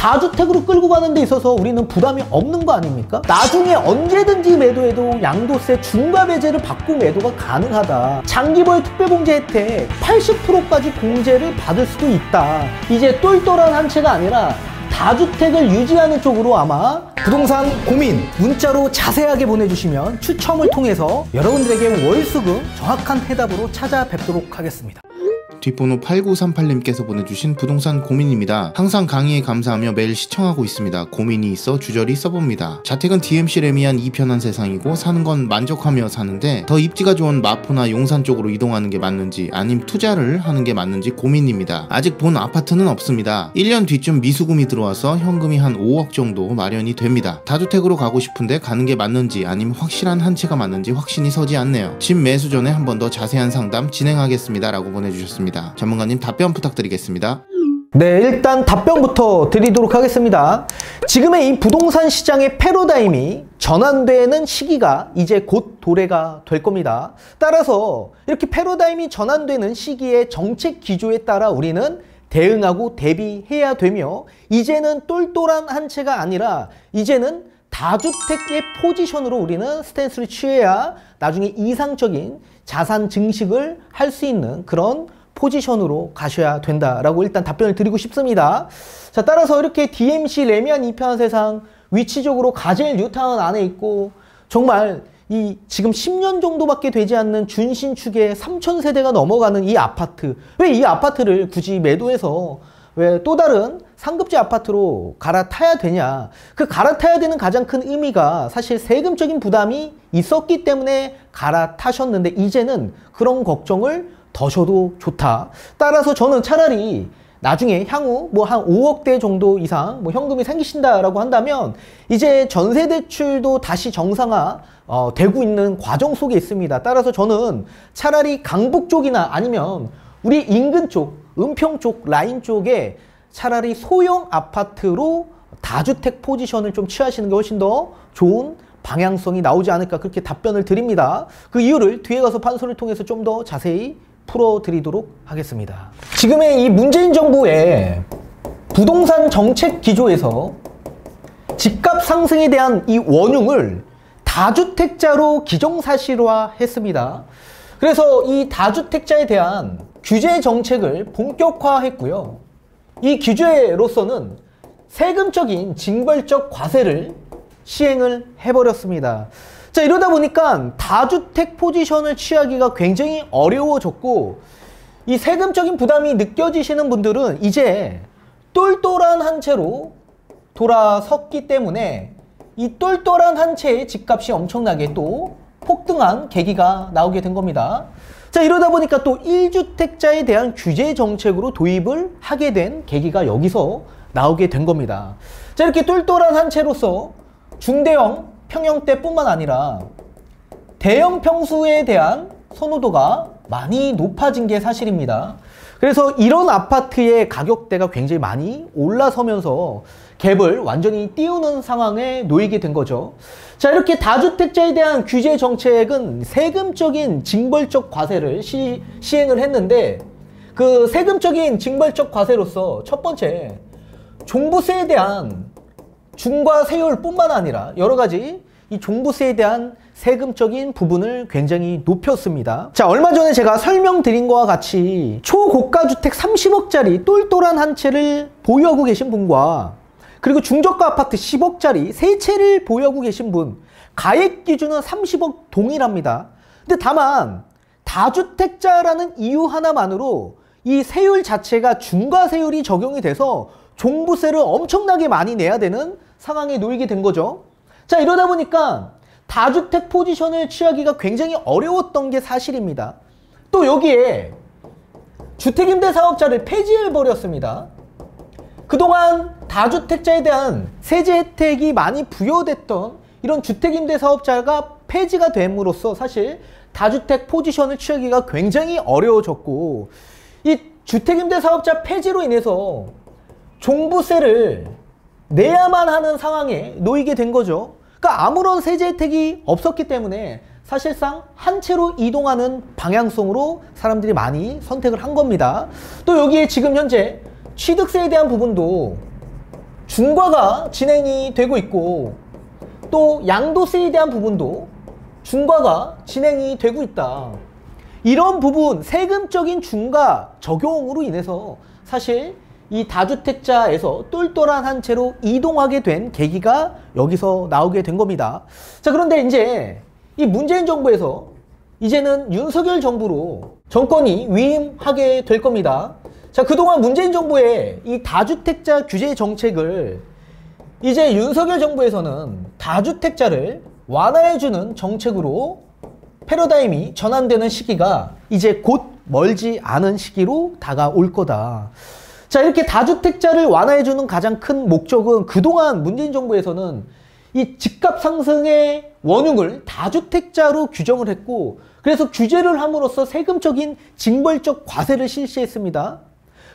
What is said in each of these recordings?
다주택으로 끌고 가는 데 있어서 우리는 부담이 없는 거 아닙니까? 나중에 언제든지 매도해도 양도세 중과 배제를 받고 매도가 가능하다. 장기보유 특별공제 혜택 80%까지 공제를 받을 수도 있다. 이제 똘똘한 한 채가 아니라 다주택을 유지하는 쪽으로 아마 부동산 고민 문자로 자세하게 보내주시면 추첨을 통해서 여러분들에게 월수금 정확한 해답으로 찾아뵙도록 하겠습니다. 뒷번호 8938님께서 보내주신 부동산 고민입니다. 항상 강의에 감사하며 매일 시청하고 있습니다. 고민이 있어 주저리 써봅니다. 자택은 DMC 레미안 2편한 세상이고 사는 건 만족하며 사는데 더 입지가 좋은 마포나 용산 쪽으로 이동하는 게 맞는지 아님 투자를 하는 게 맞는지 고민입니다. 아직 본 아파트는 없습니다. 1년 뒤쯤 미수금이 들어와서 현금이 한 5억 정도 마련이 됩니다. 다주택으로 가고 싶은데 가는 게 맞는지 아니면 확실한 한 채가 맞는지 확신이 서지 않네요. 집 매수 전에 한 번 더 자세한 상담 진행하겠습니다 라고 보내주셨습니다. 전문가님 답변 부탁드리겠습니다. 네, 일단 답변부터 드리도록 하겠습니다. 지금의 이 부동산 시장의 패러다임이 전환되는 시기가 이제 곧 도래가 될 겁니다. 따라서 이렇게 패러다임이 전환되는 시기의 정책 기조에 따라 우리는 대응하고 대비해야 되며, 이제는 똘똘한 한 채가 아니라 이제는 다주택의 포지션으로 우리는 스탠스를 취해야 나중에 이상적인 자산 증식을 할 수 있는 그런 포지션으로 가셔야 된다라고 일단 답변을 드리고 싶습니다. 자, 따라서 이렇게 DMC 레미안 2편한 세상 위치적으로 가젤 뉴타운 안에 있고 정말 이 지금 10년 정도밖에 되지 않는 준신축에 3,000세대가 넘어가는 이 아파트, 왜 이 아파트를 굳이 매도해서 왜 또 다른 상급지 아파트로 갈아타야 되냐? 그 갈아타야 되는 가장 큰 의미가 사실 세금적인 부담이 있었기 때문에 갈아타셨는데 이제는 그런 걱정을 더셔도 좋다. 따라서 저는 차라리 나중에 향후 뭐 한 5억대 정도 이상 뭐 현금이 생기신다라고 한다면 이제 전세 대출도 다시 정상화 되고 있는 과정 속에 있습니다. 따라서 저는 차라리 강북 쪽이나 아니면 우리 인근 쪽, 은평 쪽, 라인 쪽에 차라리 소형 아파트로 다주택 포지션을 좀 취하시는 게 훨씬 더 좋은 방향성이 나오지 않을까, 그렇게 답변을 드립니다. 그 이유를 뒤에 가서 판소를 통해서 좀 더 자세히 풀어드리도록 하겠습니다. 지금의 이 문재인 정부의 부동산 정책 기조에서 집값 상승에 대한 이 원흉을 다주택자로 기정사실화했습니다. 그래서 이 다주택자에 대한 규제 정책을 본격화했고요. 이 규제로서는 세금적인 징벌적 과세를 시행을 해버렸습니다. 자, 이러다 보니까 다주택 포지션을 취하기가 굉장히 어려워졌고, 이 세금적인 부담이 느껴지시는 분들은 이제 똘똘한 한 채로 돌아섰기 때문에 이 똘똘한 한 채의 집값이 엄청나게 또 폭등한 계기가 나오게 된 겁니다. 자, 이러다 보니까 또 1주택자에 대한 규제 정책으로 도입을 하게 된 계기가 여기서 나오게 된 겁니다. 자, 이렇게 똘똘한 한 채로서 중대형 평형대뿐만 아니라 대형 평수에 대한 선호도가 많이 높아진 게 사실입니다. 그래서 이런 아파트의 가격대가 굉장히 많이 올라서면서 갭을 완전히 띄우는 상황에 놓이게 된 거죠. 자, 이렇게 다주택자에 대한 규제 정책은 세금적인 징벌적 과세를 시행을 했는데, 그 세금적인 징벌적 과세로서 첫 번째, 종부세에 대한 중과 세율 뿐만 아니라 여러 가지 이 종부세에 대한 세금적인 부분을 굉장히 높였습니다. 자, 얼마 전에 제가 설명드린 것과 같이 초고가 주택 30억짜리 똘똘한 한 채를 보유하고 계신 분과 그리고 중저가 아파트 10억짜리 세 채를 보유하고 계신 분, 가액 기준은 30억 동일합니다. 근데 다만 다주택자라는 이유 하나만으로 이 세율 자체가 중과세율이 적용이 돼서 종부세를 엄청나게 많이 내야 되는 상황에 놓이게 된 거죠. 자, 이러다 보니까 다주택 포지션을 취하기가 굉장히 어려웠던 게 사실입니다. 또 여기에 주택임대사업자를 폐지해버렸습니다. 그동안 다주택자에 대한 세제 혜택이 많이 부여됐던 이런 주택임대사업자가 폐지가 됨으로써 사실 다주택 포지션을 취하기가 굉장히 어려워졌고, 이 주택임대사업자 폐지로 인해서 종부세를 내야만 하는 상황에 놓이게 된 거죠. 그러니까 아무런 세제 혜택이 없었기 때문에 사실상 한 채로 이동하는 방향성으로 사람들이 많이 선택을 한 겁니다. 또 여기에 지금 현재 취득세에 대한 부분도 중과가 진행이 되고 있고, 또 양도세에 대한 부분도 중과가 진행이 되고 있다. 이런 부분, 세금적인 중과 적용으로 인해서 사실 이 다주택자에서 똘똘한 한 채로 이동하게 된 계기가 여기서 나오게 된 겁니다. 자, 그런데 이제 이 문재인 정부에서 이제는 윤석열 정부로 정권이 위임하게 될 겁니다. 자, 그동안 문재인 정부의 이 다주택자 규제 정책을 이제 윤석열 정부에서는 다주택자를 완화해주는 정책으로 패러다임이 전환되는 시기가 이제 곧 멀지 않은 시기로 다가올 거다. 자, 이렇게 다주택자를 완화해주는 가장 큰 목적은 그동안 문재인 정부에서는 이 집값 상승의 원흉을 다주택자로 규정을 했고, 그래서 규제를 함으로써 세금적인 징벌적 과세를 실시했습니다.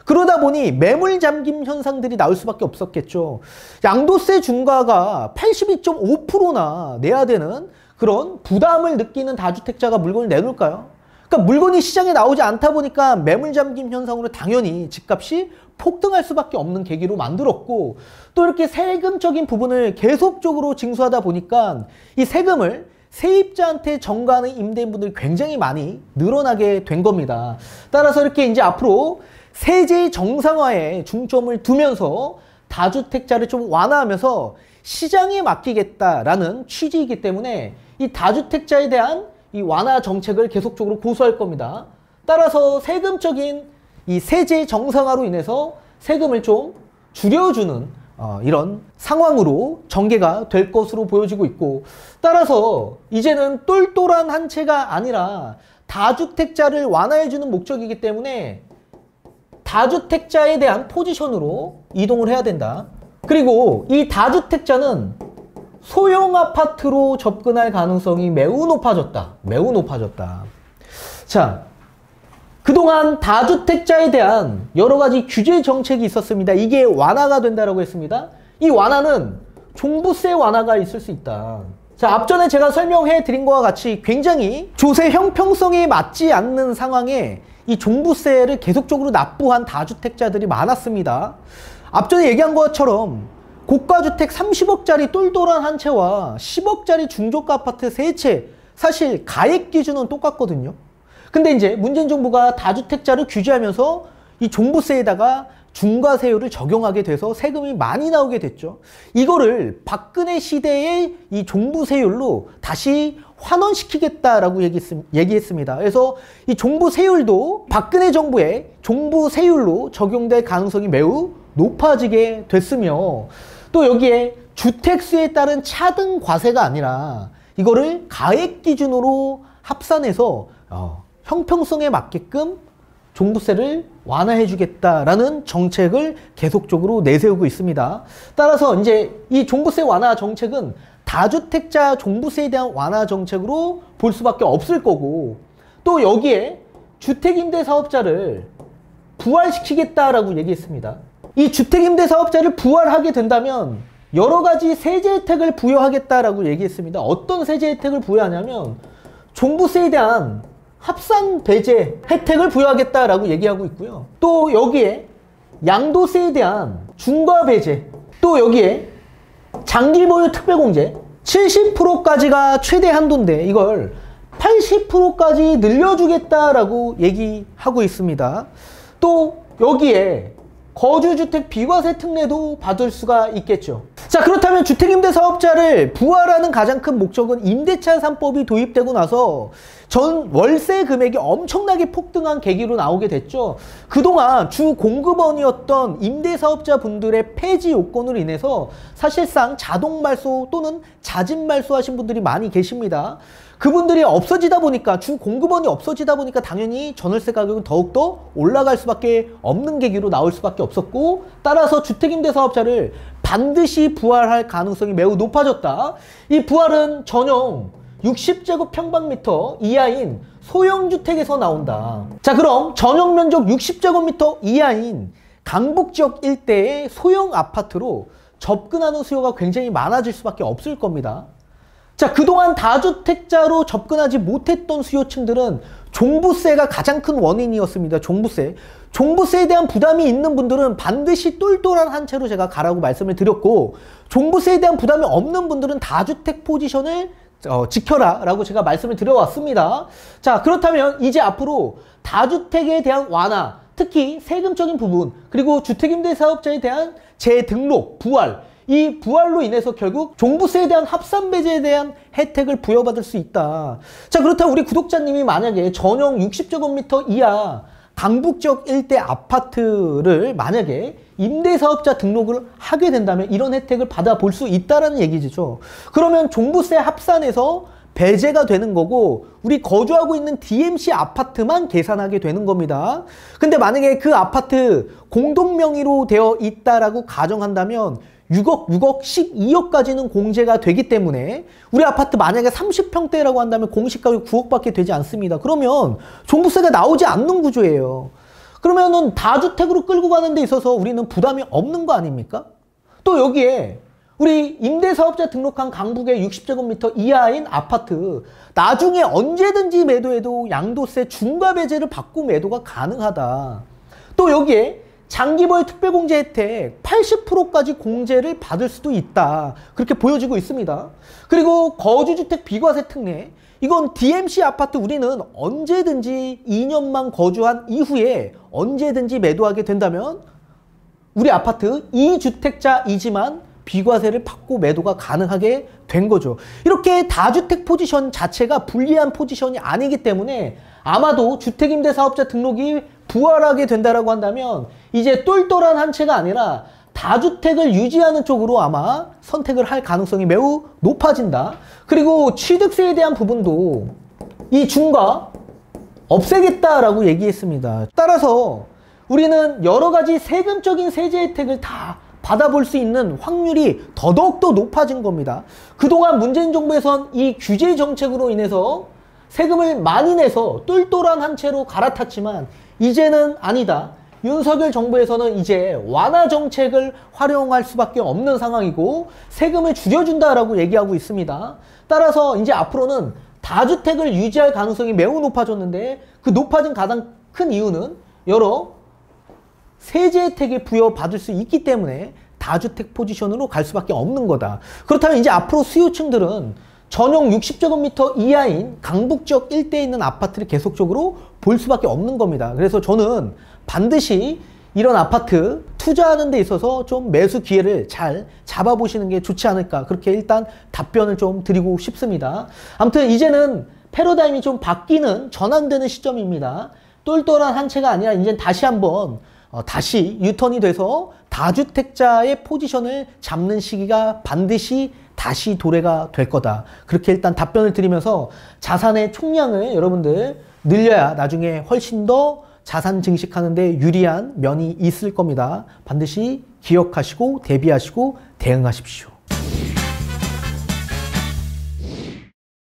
그러다 보니 매물 잠김 현상들이 나올 수밖에 없었겠죠. 양도세 중과가 82.5%나 내야 되는 그런 부담을 느끼는 다주택자가 물건을 내놓을까요? 그러니까 물건이 시장에 나오지 않다 보니까 매물 잠김 현상으로 당연히 집값이 폭등할 수밖에 없는 계기로 만들었고, 또 이렇게 세금적인 부분을 계속적으로 징수하다 보니까 이 세금을 세입자한테 전가하는 임대인분들이 굉장히 많이 늘어나게 된 겁니다. 따라서 이렇게 이제 앞으로 세제 정상화에 중점을 두면서 다주택자를 좀 완화하면서 시장에 맡기겠다라는 취지이기 때문에 이 다주택자에 대한 이 완화 정책을 계속적으로 고수할 겁니다. 따라서 세금적인 이 세제 정상화로 인해서 세금을 좀 줄여주는 이런 상황으로 전개가 될 것으로 보여지고 있고, 따라서 이제는 똘똘한 한 채가 아니라 다주택자를 완화해주는 목적이기 때문에 다주택자에 대한 포지션으로 이동을 해야 된다. 그리고 이 다주택자는 소형 아파트로 접근할 가능성이 매우 높아졌다. 매우 높아졌다. 자, 그동안 다주택자에 대한 여러 가지 규제 정책이 있었습니다. 이게 완화가 된다라고 했습니다. 이 완화는 종부세 완화가 있을 수 있다. 자, 앞전에 제가 설명해 드린 것과 같이 굉장히 조세 형평성에 맞지 않는 상황에 이 종부세를 계속적으로 납부한 다주택자들이 많았습니다. 앞전에 얘기한 것처럼 고가주택 30억짜리 똘똘한 한 채와 10억짜리 중저가 아파트 3채, 사실 가액 기준은 똑같거든요. 근데 이제 문재인 정부가 다주택자를 규제하면서 이 종부세에다가 중과세율을 적용하게 돼서 세금이 많이 나오게 됐죠. 이거를 박근혜 시대의 이 종부세율로 다시 환원시키겠다라고 얘기했습니다. 그래서 이 종부세율도 박근혜 정부의 종부세율로 적용될 가능성이 매우 높아지게 됐으며, 또 여기에 주택수에 따른 차등 과세가 아니라 이거를 가액 기준으로 합산해서 형평성에 맞게끔 종부세를 완화해주겠다라는 정책을 계속적으로 내세우고 있습니다. 따라서 이제 이 종부세 완화 정책은 다주택자 종부세에 대한 완화 정책으로 볼 수밖에 없을 거고, 또 여기에 주택임대사업자를 부활시키겠다라고 얘기했습니다. 이 주택임대사업자를 부활하게 된다면 여러 가지 세제 혜택을 부여하겠다라고 얘기했습니다. 어떤 세제 혜택을 부여하냐면 종부세에 대한 합산 배제 혜택을 부여하겠다라고 얘기하고 있고요. 또 여기에 양도세에 대한 중과 배제, 또 여기에 장기보유 특별공제 70%까지가 최대 한도인데 이걸 80%까지 늘려주겠다라고 얘기하고 있습니다. 또 여기에 거주주택 비과세 특례도 받을 수가 있겠죠. 자, 그렇다면 주택임대사업자를 부활하는 가장 큰 목적은 임대차 3법이 도입되고 나서 전 월세 금액이 엄청나게 폭등한 계기로 나오게 됐죠. 그동안 주 공급원이었던 임대사업자분들의 폐지 요건으로 인해서 사실상 자동 말소 또는 자진 말소하신 분들이 많이 계십니다. 그분들이 없어지다 보니까, 주 공급원이 없어지다 보니까 당연히 전월세 가격은 더욱더 올라갈 수밖에 없는 계기로 나올 수밖에 없었고, 따라서 주택임대사업자를 반드시 부활할 가능성이 매우 높아졌다. 이 부활은 전용 60제곱평방미터 이하인 소형주택에서 나온다. 자, 그럼 전용 면적 60제곱미터 이하인 강북지역 일대의 소형 아파트로 접근하는 수요가 굉장히 많아질 수밖에 없을 겁니다. 자, 그동안 다주택자로 접근하지 못했던 수요층들은 종부세가 가장 큰 원인이었습니다. 종부세에 대한 부담이 있는 분들은 반드시 똘똘한 한 채로 제가 가라고 말씀을 드렸고, 종부세에 대한 부담이 없는 분들은 다주택 포지션을 지켜라 라고 제가 말씀을 드려왔습니다. 자, 그렇다면 이제 앞으로 다주택에 대한 완화, 특히 세금적인 부분, 그리고 주택임대사업자에 대한 재등록, 부활, 이 부활로 인해서 결국 종부세에 대한 합산배제에 대한 혜택을 부여받을 수 있다. 자, 그렇다면 우리 구독자님이 만약에 전용 60제곱미터 이하 강북지역 일대 아파트를 만약에 임대사업자 등록을 하게 된다면 이런 혜택을 받아볼 수 있다는 얘기죠. 그러면 종부세 합산해서 배제가 되는 거고, 우리 거주하고 있는 DMC 아파트만 계산하게 되는 겁니다. 근데 만약에 그 아파트 공동명의로 되어 있다라고 가정한다면 6억, 12억까지는 공제가 되기 때문에 우리 아파트 만약에 30평대라고 한다면 공시가격 9억밖에 되지 않습니다. 그러면 종부세가 나오지 않는 구조예요. 그러면은 다주택으로 끌고 가는 데 있어서 우리는 부담이 없는 거 아닙니까? 또 여기에 우리 임대사업자 등록한 강북의 60제곱미터 이하인 아파트, 나중에 언제든지 매도해도 양도세 중과 배제를 받고 매도가 가능하다. 또 여기에 장기보유 특별공제 혜택 80%까지 공제를 받을 수도 있다. 그렇게 보여지고 있습니다. 그리고 거주주택 비과세 특례, 이건 DMC 아파트 우리는 언제든지 2년만 거주한 이후에 언제든지 매도하게 된다면 우리 아파트 2주택자이지만 비과세를 받고 매도가 가능하게 된 거죠. 이렇게 다주택 포지션 자체가 불리한 포지션이 아니기 때문에 아마도 주택임대사업자 등록이 부활하게 된다라고 한다면 이제 똘똘한 한 채가 아니라 다주택을 유지하는 쪽으로 아마 선택을 할 가능성이 매우 높아진다. 그리고 취득세에 대한 부분도 이 중과 없애겠다라고 얘기했습니다. 따라서 우리는 여러 가지 세금적인 세제 혜택을 다 받아볼 수 있는 확률이 더더욱더 높아진 겁니다. 그동안 문재인 정부에선 이 규제 정책으로 인해서 세금을 많이 내서 똘똘한 한 채로 갈아탔지만 이제는 아니다. 윤석열 정부에서는 이제 완화 정책을 활용할 수밖에 없는 상황이고 세금을 줄여준다라고 얘기하고 있습니다. 따라서 이제 앞으로는 다주택을 유지할 가능성이 매우 높아졌는데 그 높아진 가장 큰 이유는 여러 세제 혜택을 부여받을 수 있기 때문에 다주택 포지션으로 갈 수밖에 없는 거다. 그렇다면 이제 앞으로 수요층들은 전용 60제곱미터 이하인 강북지역 일대에 있는 아파트를 계속적으로 볼 수밖에 없는 겁니다. 그래서 저는 반드시 이런 아파트 투자하는 데 있어서 좀 매수 기회를 잘 잡아보시는 게 좋지 않을까, 그렇게 일단 답변을 좀 드리고 싶습니다. 아무튼 이제는 패러다임이 좀 바뀌는, 전환되는 시점입니다. 똘똘한 한 채가 아니라 이제 다시 한번 다시 유턴이 돼서 다주택자의 포지션을 잡는 시기가 반드시 다시 도래가 될 거다. 그렇게 일단 답변을 드리면서 자산의 총량을 여러분들 늘려야 나중에 훨씬 더 자산 증식하는 데 유리한 면이 있을 겁니다. 반드시 기억하시고 대비하시고 대응하십시오.